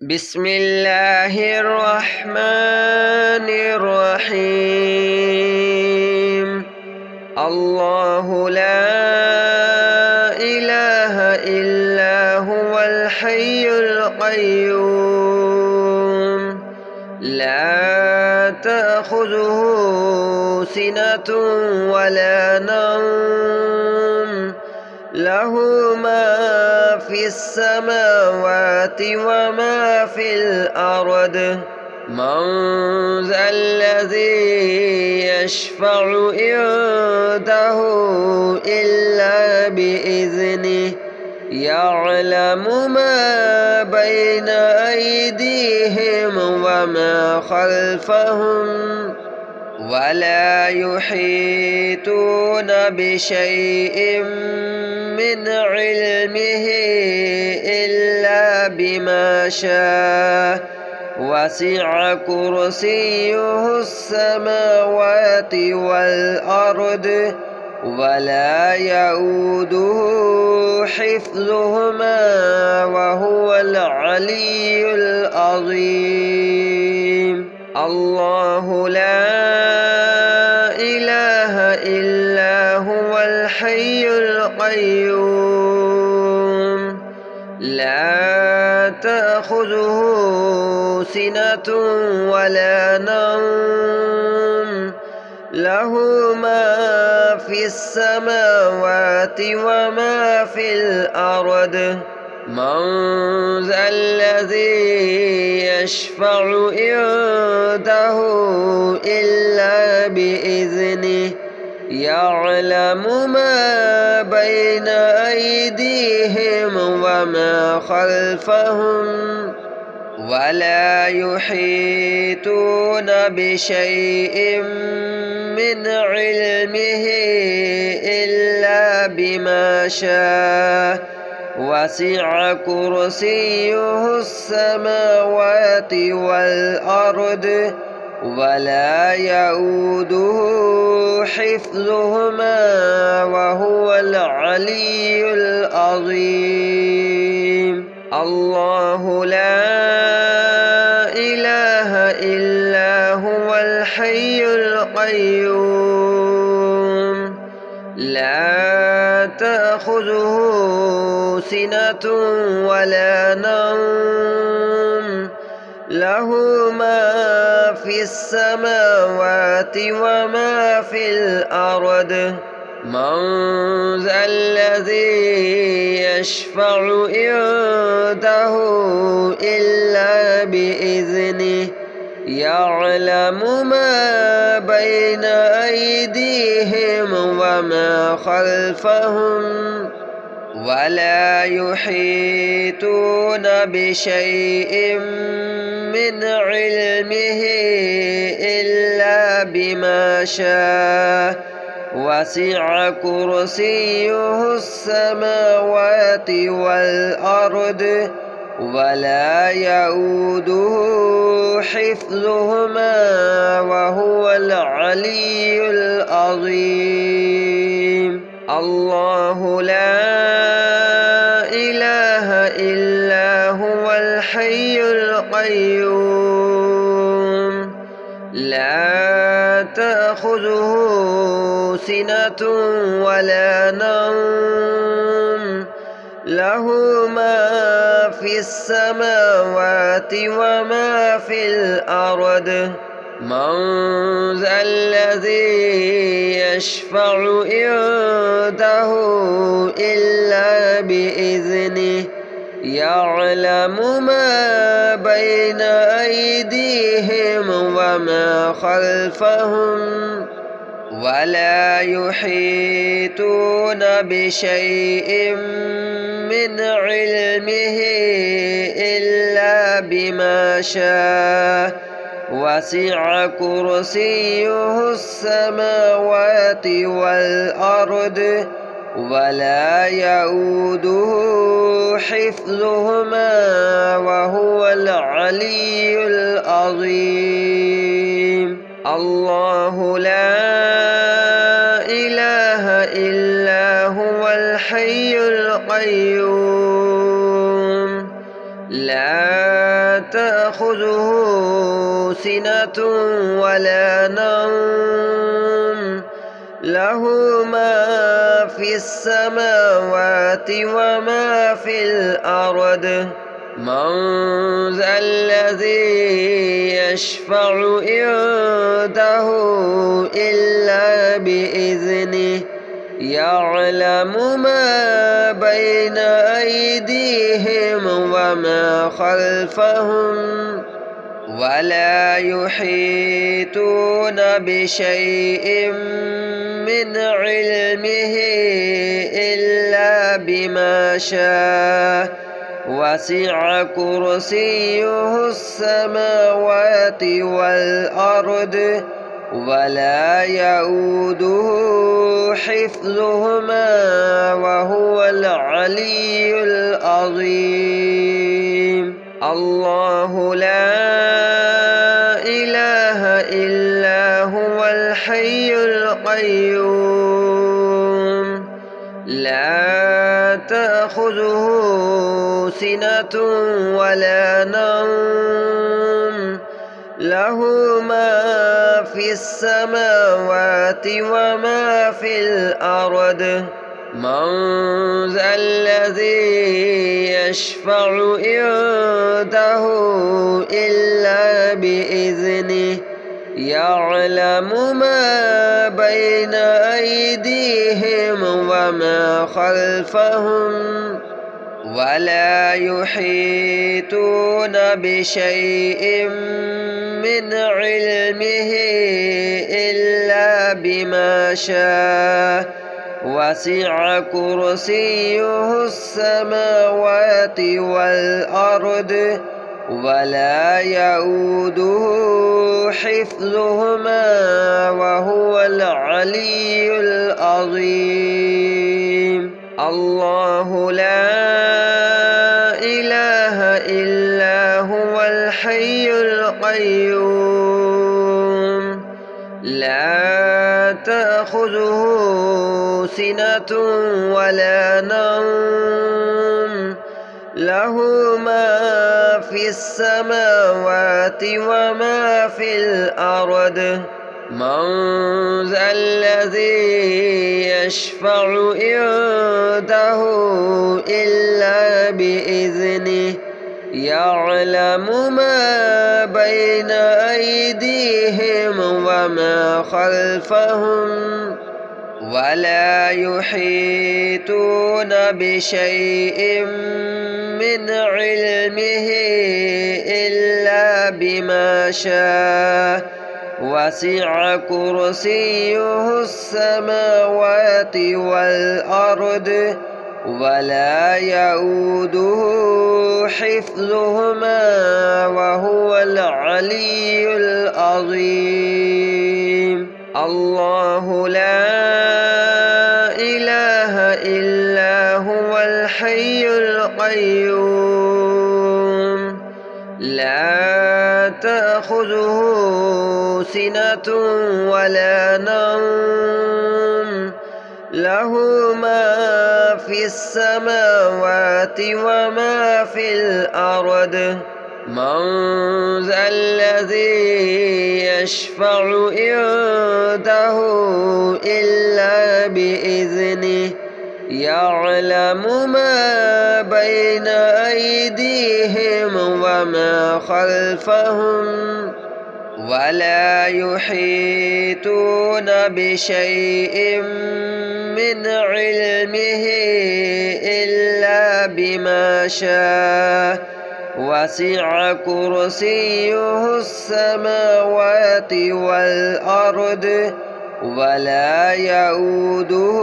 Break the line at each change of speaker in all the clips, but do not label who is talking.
بسم الله الرحمن الرحيم. الله لا إله إلا هو الحي القيوم لا تأخذه سنة ولا نوم له ما في السماوات وما في الأرض من ذا الذي يشفع عنده إلا بإذنه يعلم ما بين أيديهم وما خلفهم ولا يحيطون بشيء من علمه إلا بما شاء وسع كرسيه السماوات والأرض ولا يؤوده حفظهما وهو العلي العظيم. الله لا إله إلا هو الحي القيوم لا تأخذه سنة ولا نوم له ما في السماوات وما في الأرض من ذا الذي يشفع عنده إلا بإذنه يعلم ما بين أيديهم وما خلفهم ولا يحيطون بشيء من علمه إلا بما شاء وسع كرسيه السماوات والأرض ولا يؤوده حفظهما وهو العلي العظيم. الله لا إله إلا هو الحي القيوم لا تأخذه سنة ولا نوم له ما في السماوات وما في الأرض من ذا الذي يشفع عنده إلا بإذنه يعلم ما بين أيديهم وما خلفهم ولا يحيطون بشيء من علمه إلا بما شاء وسع كرسيه السماوات والأرض ولا يؤوده حفظهما وهو العلي العظيم. الله لا إله إلا هو الحي القيوم لا تأخذه سنة ولا نوم له ما في السماوات وما في الأرض من ذا الذي يشفع عنده إلا بإذنه يعلم ما بين أيديهم وما خلفهم ولا يحيطون بشيء من علمه إلا بما شاء وسع كرسيه السماوات والأرض ولا يؤوده حفظهما وهو العلي العظيم. الله لا إله إلا هو الحي القيوم لا تأخذه سنة ولا نوم له ما في السماوات وما في الأرض من ذا الذي يشفع عنده إلا بإذنه يعلم ما بين أيديهم وما خلفهم ولا يحيطون بشيء من علمه إلا بما شاء وسع كرسيه السماوات والأرض ولا يؤوده حفظهما وهو العلي العظيم الله لا إله إلا هو الحي القيوم لا تأخذه سنة ولا نوم له ما في السماوات وما في الأرض من ذا الذي يشفع عنده إلا بإذنه يعلم ما بين أيديهم وما خلفهم ولا يحيطون بشيء من علمه إلا بما شاء وسع كرسيه السماوات والأرض ولا يؤوده حفظهما وهو العلي العظيم الله لا إله إلا هو الحي القيوم لا تأخذه سنة ولا نوم له ما في السماوات وما في الأرض من ذا الذي يشفع عنده إلا بإذنه يعلم ما بين أيديهم وما خلفهم ولا يحيطون بشيء من علمه إلا بما شاء وسع كرسيه السماوات والأرض ولا يؤوده حفظهما وهو العلي العظيم الله لا إله إلا هو الحي القيوم لا تأخذه سنة ولا نوم له ما في السماوات وما في الأرض من ذا الذي يشفع عنده إلا بإذنه يعلم ما بين أيديهم وما خلفهم ولا يحيطون بشيء من علمه إلا بما شاء وسع كرسيه السماوات والأرض ولا يؤوده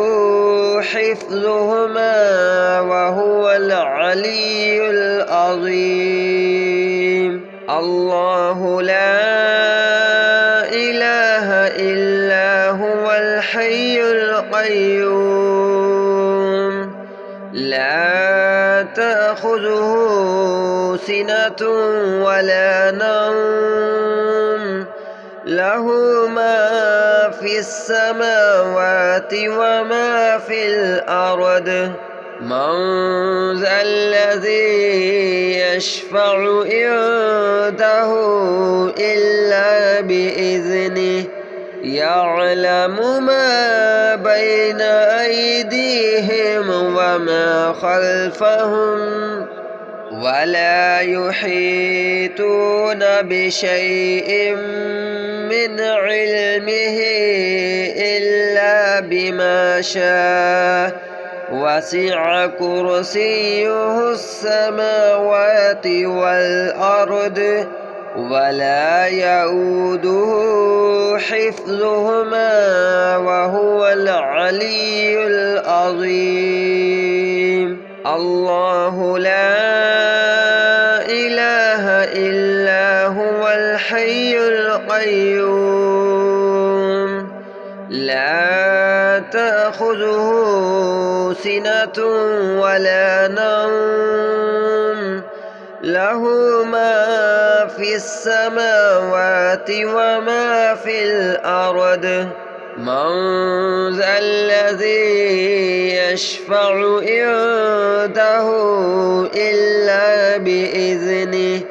حفظهما وهو العلي العظيم الله لا إله إلا هو الحي القيوم لا تأخذه سنة ولا نوم له ما في السماوات وما في الأرض من ذا الذي يشفع عنده إلا بإذنه يعلم ما بين أيديهم وما خلفهم ولا يحيطون بشيء من علمه إلا بما شاء وسع كرسيه السماوات والأرض ولا يؤوده حفظهما وهو العلي العظيم. الله لا إله إلا هو الحي القيوم لا تأخذه سنة ولا نوم له ما في السماوات وما في الأرض. من ذا الذي يشفع عنده إلا بإذنه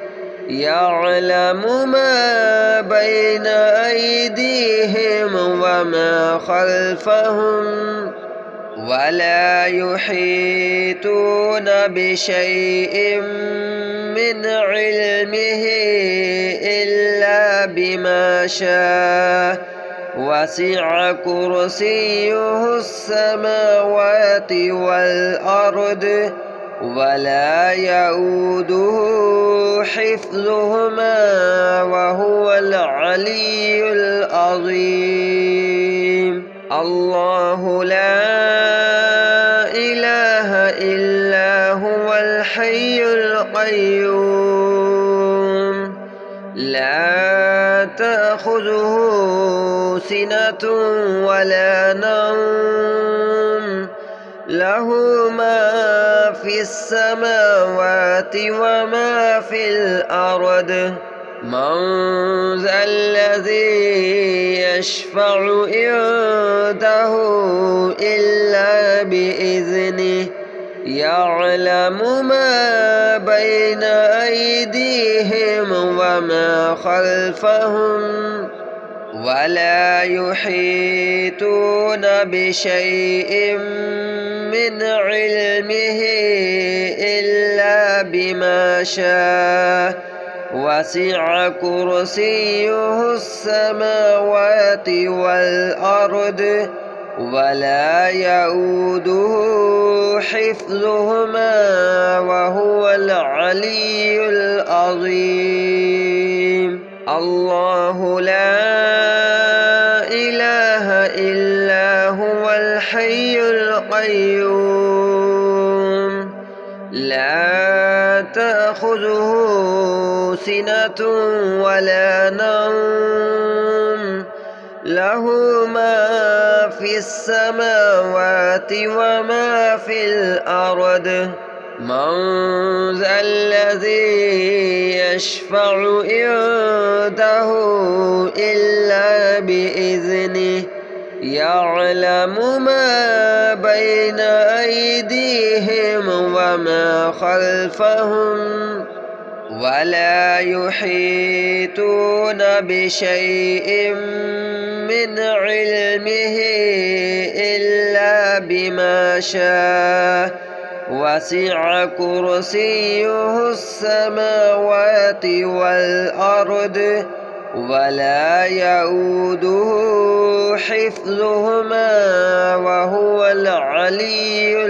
يعلم ما بين أيديهم وما خلفهم ولا يحيطون بشيء من علمه إلا بما شاء وسع كرسيه السماوات والأرض ولا يؤوده حفظهما وهو العلي العظيم. الله لا إله إلا هو الحي القيوم لا تأخذه سنة ولا نوم له ما في السماوات وما في الأرض. من ذا الذي يشفع عنده إلا بإذنه يعلم ما بين أيديهم وما خلفهم ولا يحيطون بشيء من علمه إلا بما شاء وسع كرسيه السماوات والأرض ولا يؤوده حفظهما وهو العلي العظيم. الله لا إله إلا هو الحي القيوم لا تأخذه سنة ولا نوم له ما في السماوات وما في الأرض. من ذا الذي يشفع عنده إلا بإذنه يعلم ما بين أيديهم وما خلفهم ولا يحيطون بشيء من علمه إلا بما شاء وسع كرسيه السماوات والأرض ولا يؤوده حفظهما وهو العلي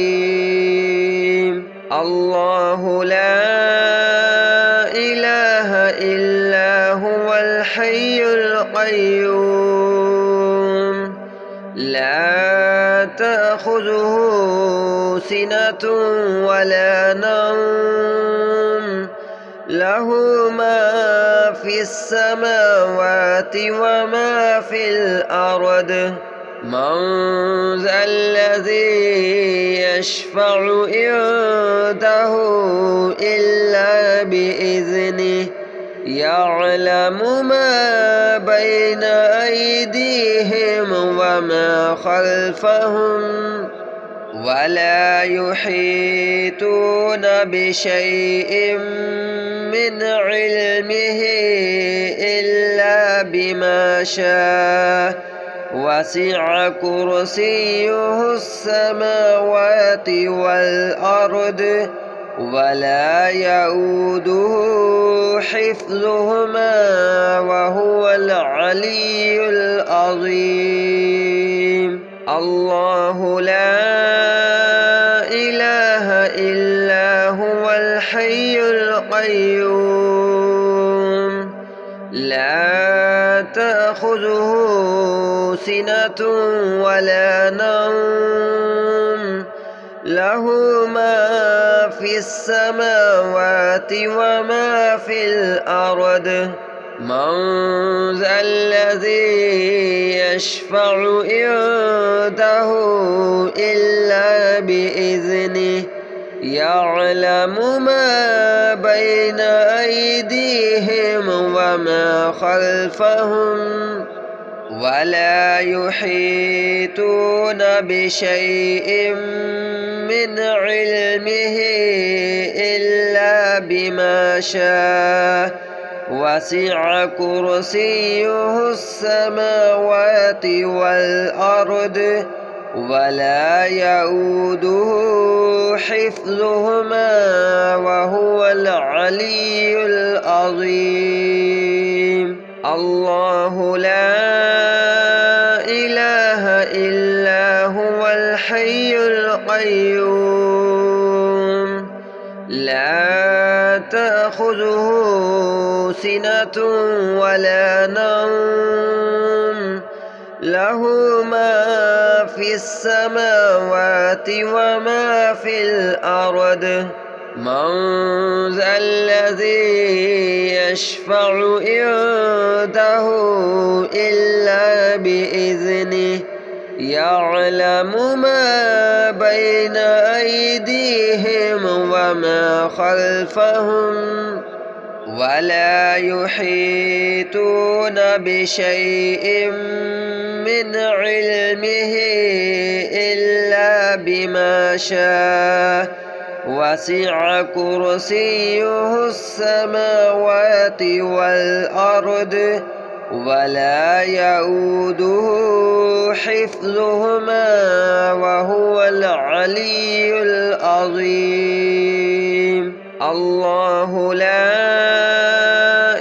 العظيم. الله لا إله إلا هو الحي القيوم لا تأخذه سنة ولا نوم له ما في السماوات وما في الأرض. من ذا الذي يشفع عنده إلا بإذنه يعلم ما بين أيديهم وما خلفهم ولا يحيطون بشيء من علمه إلا بما شاء وسع كرسيه السماوات والأرض ولا يؤوده حفظهما وهو العلي العظيم. الله لا إله إلا هو الحي القيوم لا تأخذه سنة ولا نوم له ما في السماوات وما في الأرض من ذا الذي يشفع عنده إلا بإذنه يعلم ما بين أيديهم وما خلفهم ولا يحيطون بشيء من علمه إلا بما شاء وسع كرسيه السماوات والأرض ولا يؤوده حفظهما وهو العلي العظيم. الله لا إله إلا هو الحي القيوم لا تأخذه سنة ولا نوم له ما في السماوات وما في الأرض من ذا الذي يشفع عنده إلا بإذنه يعلم ما بين أيديهم وما خلفهم ولا يحيطون بشيء من علمه إلا بما شاء وسع كرسيه السماوات والأرض ولا يؤوده حفظهما وهو العلي العظيم. الله لا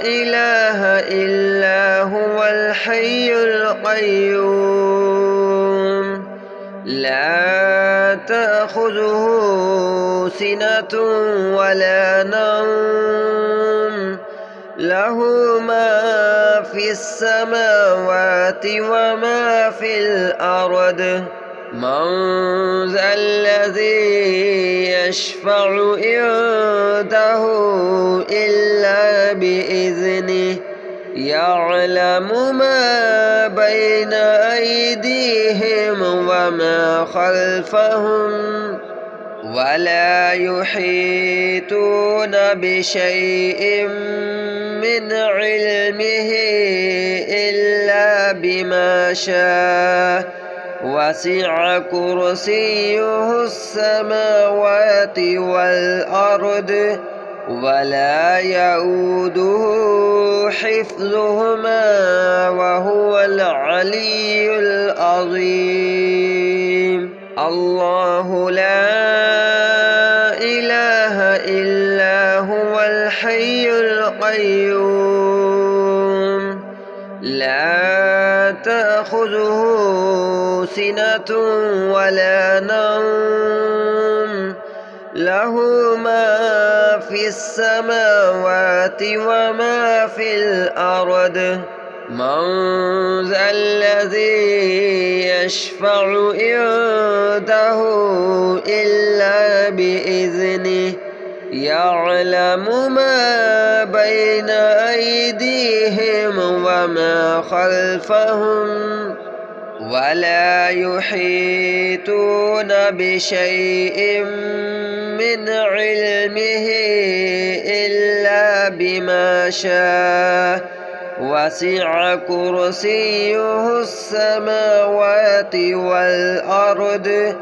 إله إلا هو الحي القيوم لا تأخذه سنة ولا نوم له ما في السماوات وما في الأرض من ذا الذي يشفع عنده إلا بإذنه يعلم ما بين أيديهم وما خلفهم ولا يحيطون بشيء من علمه إلا بما شاء وسع كرسيه السماوات والأرض ولا يؤوده حفظهما وهو العلي العظيم. الله لا إله إلا هو الحي القيوم لا تأخذه سنة ولا نوم له ما في السماوات وما في الأرض من ذا الذي يشفع عنده إلا بإذنه يعلم ما بين أيديهم وما خلفهم ولا يحيطون بشيء من علمه إلا بما شاء وسع كرسيه السماوات والأرض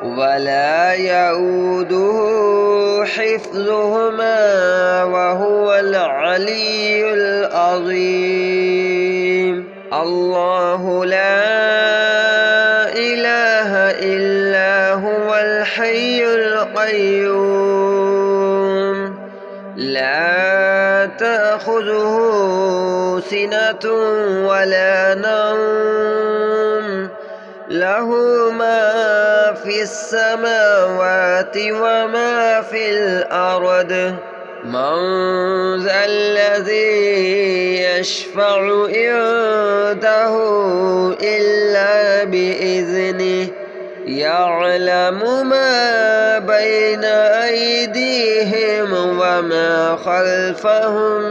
ولا يؤوده حفظهما وهو العلي العظيم. الله لا إله إلا هو الحي القيوم لا تأخذه سنة ولا نوم له ما في السماوات وما في الأرض. من ذا الذي يشفع عنده إلا بإذنه يعلم ما بين أيديهم وما خلفهم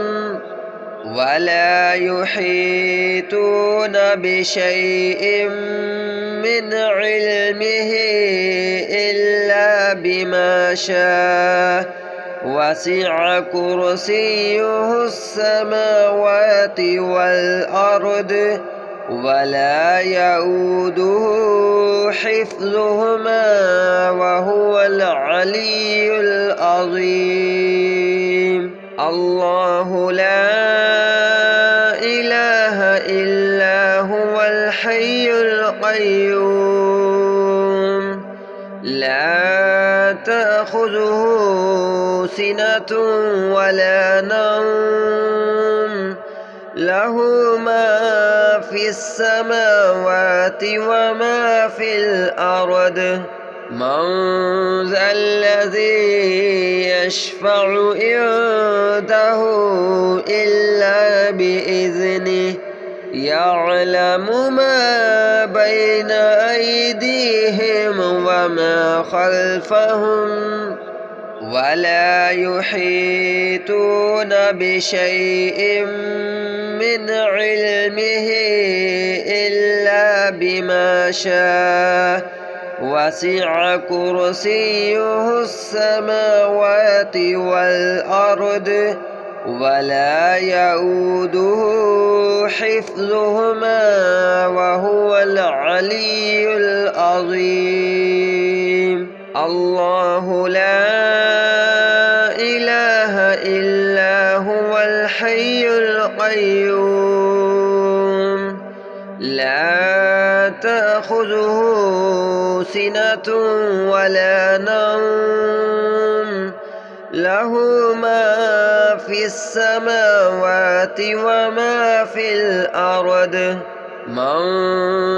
ولا يحيطون بشيء من علمه إلا بما شاء وسع كرسيه السماوات والأرض ولا يؤوده حفظهما وهو العلي العظيم. الله لا إله إلا هو الحي القيوم لا تأخذه سنة ولا نوم له ما في السماوات وما في الأرض. من ذا الذي يشفع عنده إلا بإذنه يعلم ما بين أيديهم وما خلفهم ولا يحيطون بشيء من علمه إلا بما شاء وسع كرسيه السماوات والأرض ولا يؤوده حفظهما وهو العلي العظيم. الله لا إله إلا هو الحي القيوم لا تأخذه سنة ولا نوم له ما في السماوات وما في الأرض. من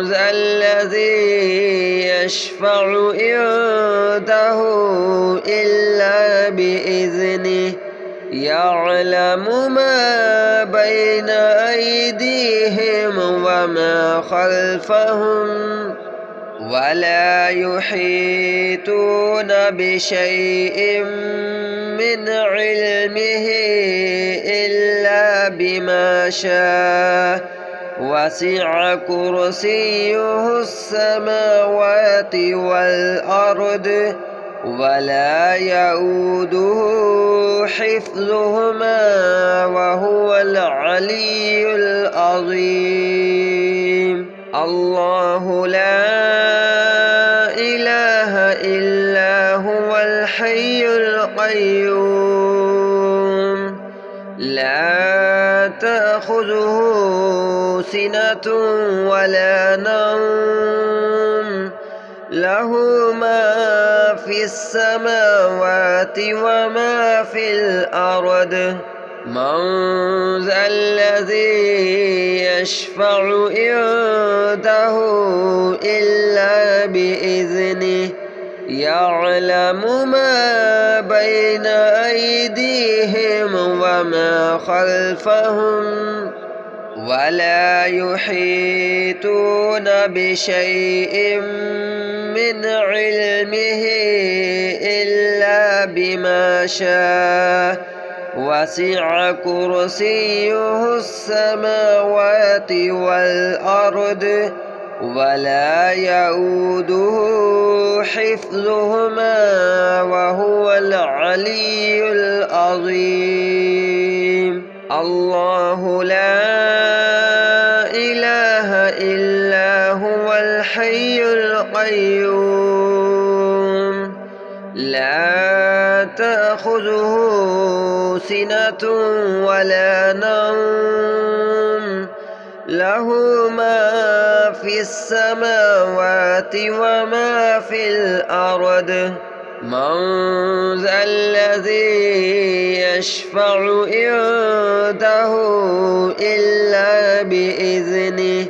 ذا الذي يشفع عنده إلا بإذنه يعلم ما بين أيديهم وما خلفهم ولا يحيطون بشيء من علمه إلا بما شاء وسع كرسيه السماوات والأرض ولا يؤوده حفظهما وهو العلي العظيم. الله لا إله إلا هو الحي القيوم لا تأخذه سنة ولا نوم له ما في السماوات وما في الأرض. من ذا الذي يشفع عنده إلا بإذنه يعلم ما بين أيديهم وما خلفهم ولا يحيطون بشيء من علمه إلا بما شاء وسع كرسيه السماوات والأرض ولا يؤوده حفظهما وهو العلي العظيم. الله لا تأخذه سنة ولا نوم له ما في السماوات وما في الأرض من ذا الذي يشفع عنده إلا بإذنه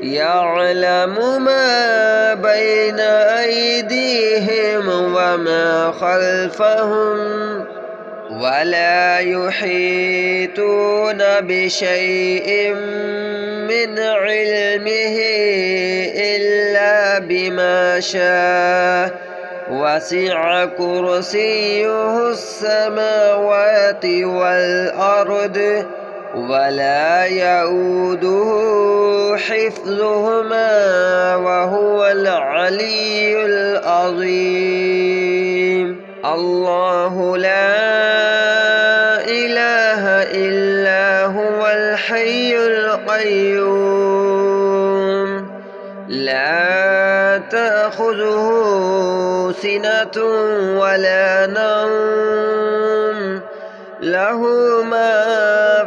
يعلم ما بين أيديهم وما خلفهم ولا يحيطون بشيء من علمه إلا بما شاء وسع كرسيه السماوات والأرض ولا يؤوده حفظهما وهو العلي العظيم الله لا إله إلا هو الحي القيوم لا تأخذه سنة ولا نوم له ما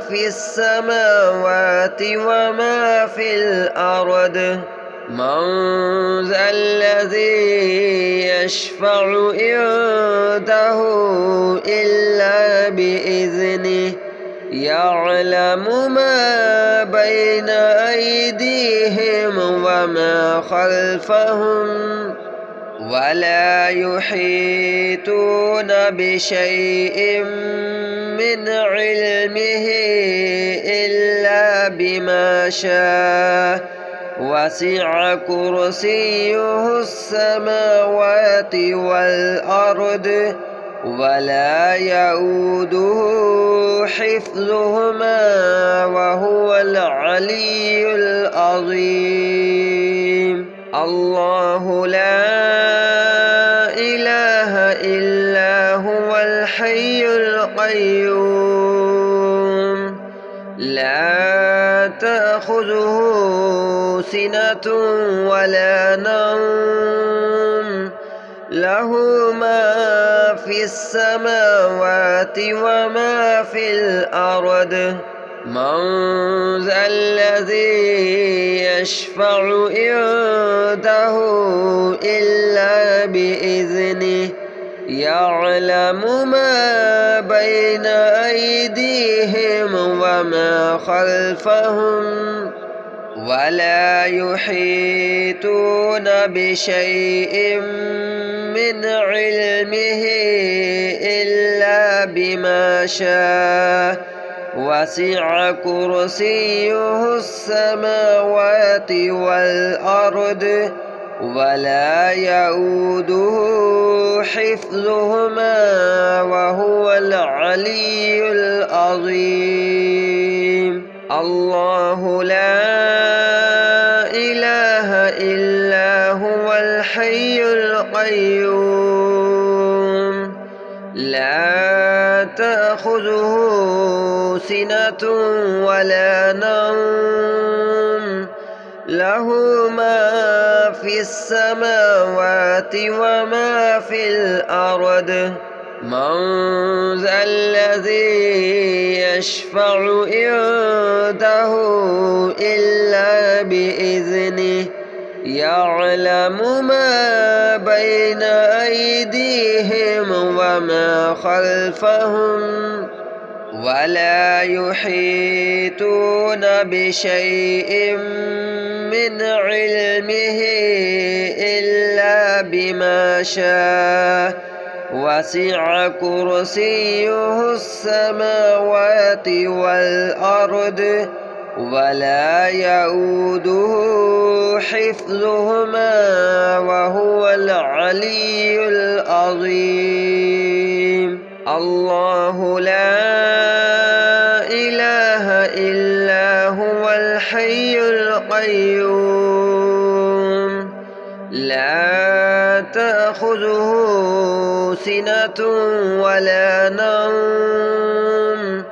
في السماوات وما في الأرض من ذا الذي يشفع عنده إلا بإذنه يعلم ما بين أيديهم وما خلفهم ولا يحيطون بشيء من علمه إلا بما شاء وسع كرسيه السماوات والأرض ولا يؤوده حفظهما وهو العلي العظيم الله لا إله إلا هو الحي القيوم لا تأخذه سنة ولا نوم له ما في السماوات وما في الأرض من ذا الذي يشفع عنده إلا بإذنه يعلم ما بين أيديهم وما خلفهم ولا يحيطون بشيء من علمه إلا بما شاء وسع كرسيه السماوات والأرض ولا يؤوده حفظهما وهو العلي العظيم الله لا إله إلا هو الحي القيوم لا تأخذه سنة ولا نوم له ما في السماوات وما في الأرض من ذا الذي يشفع عنده إلا بإذنه يعلم ما بين أيديهم وما خلفهم ولا يحيطون بشيء من علمه إلا بما شاء وسع كرسيه السماوات والأرض ولا يؤوده حفظهما وهو العلي العظيم الله لا إله إلا هو الحي القيوم لا تأخذه سنة ولا نوم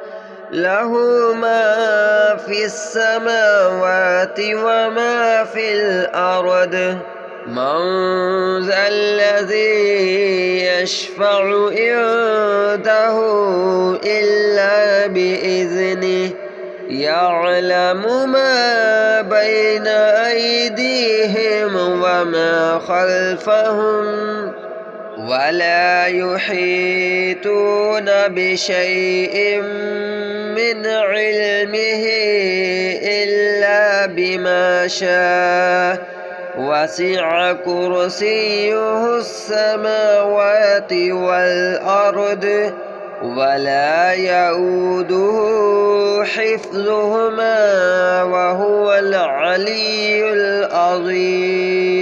له ما في السماوات وما في الأرض من ذا الذي يشفع عنده إلا بإذنه يعلم ما بين أيديهم وما خلفهم ولا يحيطون بشيء من علمه إلا بما شاء وسع كرسيه السماوات والأرض ولا يؤوده حفظهما وهو العلي العظيم.